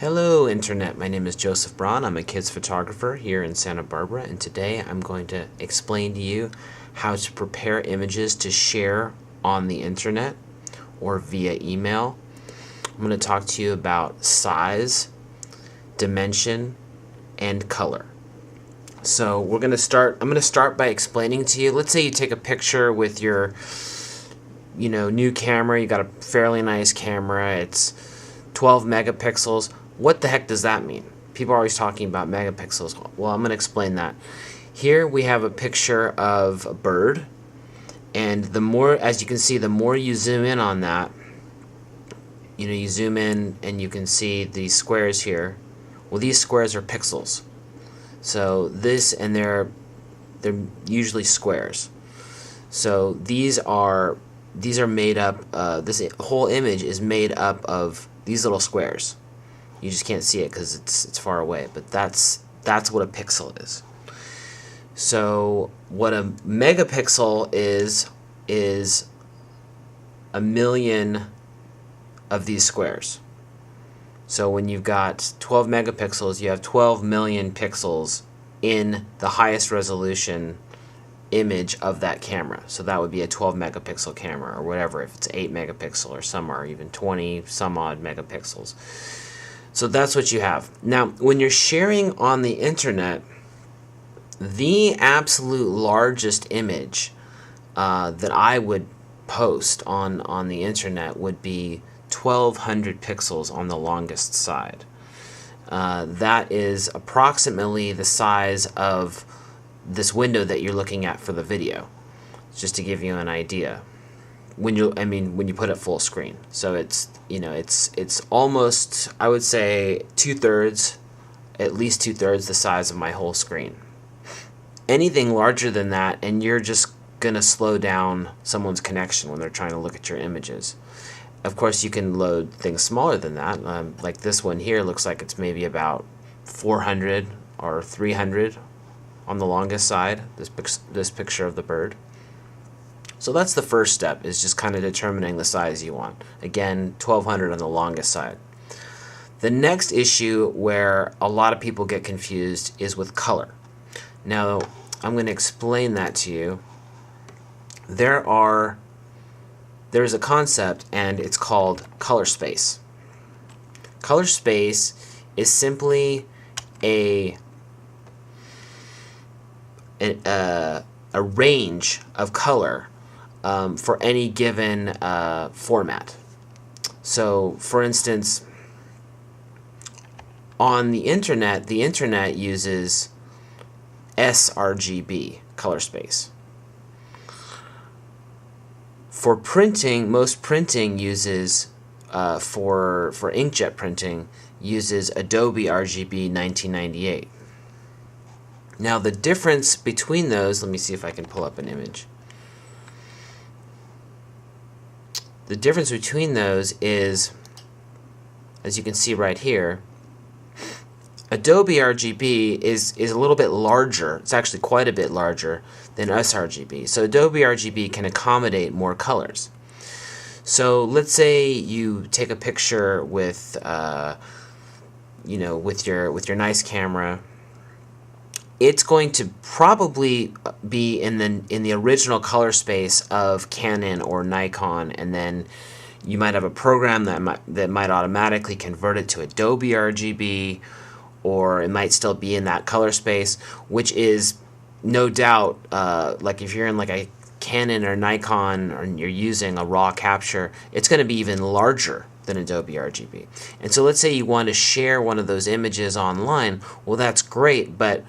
Hello Internet, my name is Joseph Braun. I'm a kids photographer here in Santa Barbara, and today I'm going to explain to you how to prepare images to share on the Internet or via email. I'm going to talk to you about size, dimension, and color. So I'm going to start by explaining to you, let's say you take a picture with your new camera. You got a fairly nice camera. It's 12 megapixels. What the heck does that mean? People are always talking about megapixels. Well, I'm going to explain that. Here we have a picture of a bird, and the more, as you can see, the more you zoom in on that, you zoom in and you can see these squares here. Well, these squares are pixels. So this, and they're usually squares. So these are made up, this whole image is made up of these little squares. You just can't see it because it's far away, but that's what a pixel is. So what a megapixel is a million of these squares. So when you've got 12 megapixels, you have 12 million pixels in the highest resolution image of that camera. So that would be a 12 megapixel camera, or whatever, if it's 8 megapixel, or some are even 20 some odd megapixels. So that's what you have. Now, when you're sharing on the Internet, the absolute largest image that I would post on the Internet would be 1200 pixels on the longest side. That is approximately the size of this window that you're looking at for the video, just to give you an idea. When you put it full screen, so it's almost, I would say, at least two-thirds the size of my whole screen. Anything larger than that, and you're just gonna slow down someone's connection when they're trying to look at your images. Of course, you can load things smaller than that. Like this one here looks like it's maybe about 400 or 300 on the longest side, this picture of the bird. So that's the first step, is just kind of determining the size you want. Again, 1200 on the longest side. The next issue where a lot of people get confused is with color. Now, I'm going to explain that to you. There is a concept, and it's called color space. Color space is simply a range of color for any given format. So, for instance, on the Internet uses Srgb color space. For printing, most printing uses, for inkjet printing, uses Adobe RGB 1998. Now the difference between those, let me see if I can pull up an image. The difference between those is, as you can see right here, Adobe RGB is a little bit larger. It's actually quite a bit larger than sRGB. So Adobe RGB can accommodate more colors. So let's say you take a picture with, with your nice camera. It's going to probably be in the original color space of Canon or Nikon, and then you might have a program that might automatically convert it to Adobe RGB, or it might still be in that color space, which is no doubt, like if you're in like a Canon or Nikon, or you're using a raw capture, it's going to be even larger than Adobe RGB. And so let's say you want to share one of those images online. Well, that's great, but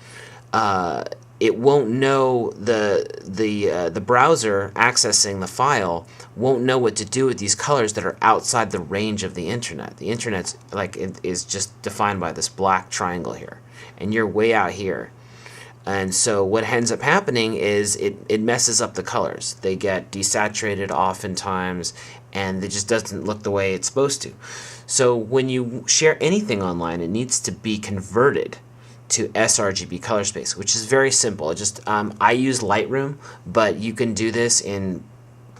it won't know, the browser accessing the file won't know what to do with these colors that are outside the range of the Internet. The Internet's is just defined by this black triangle here, and you're way out here. And so what ends up happening is it messes up the colors. They get desaturated oftentimes, and it just doesn't look the way it's supposed to. So when you share anything online, it needs to be converted to sRGB color space, which is very simple. I use Lightroom, but you can do this in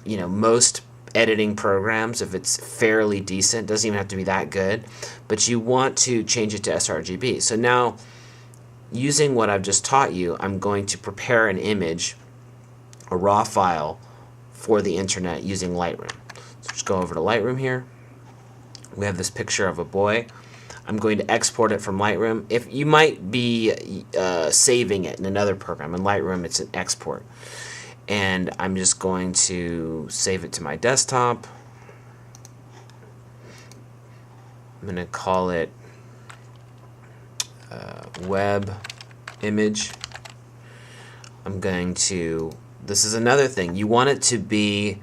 most editing programs if it's fairly decent. Doesn't even have to be that good, but you want to change it to sRGB. So now, using what I've just taught you, I'm going to prepare an image, a raw file, for the internet using Lightroom. So just go over to Lightroom here. We have this picture of a boy. I'm going to export it from Lightroom. If you might be saving it in another program. In Lightroom, it's an export. And I'm just going to save it to my desktop. I'm going to call it web image. I'm going to, this is another thing, you want it to be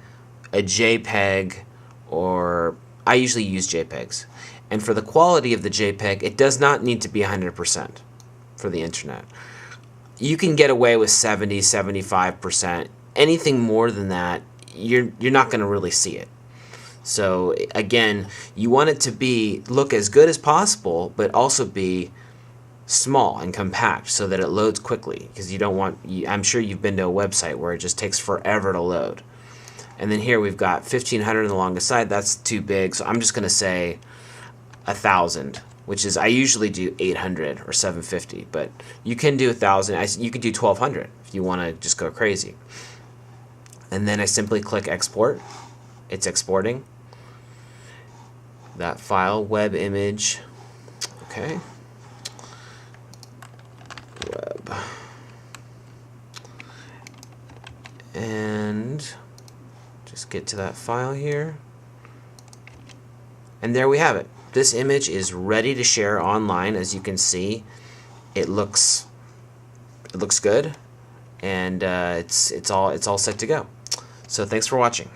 a JPEG, or I usually use JPEGs. And for the quality of the JPEG, it does not need to be 100% for the internet. You can get away with 70, 75%. Anything more than that, you're not going to really see it. So again, you want it to look as good as possible, but also be small and compact so that it loads quickly, because you don't want, I'm sure you've been to a website where it just takes forever to load. And then here we've got 1500 on the longest side. That's too big, so I'm just going to say 1000, which is, I usually do 800 or 750, but you can do 1000. You could do 1200 if you want to just go crazy. And then I simply click export. It's exporting that file, web image. Okay. Web. And just get to that file here. And there we have it. This image is ready to share online. As you can see, it looks good, and it's all set to go. So thanks for watching.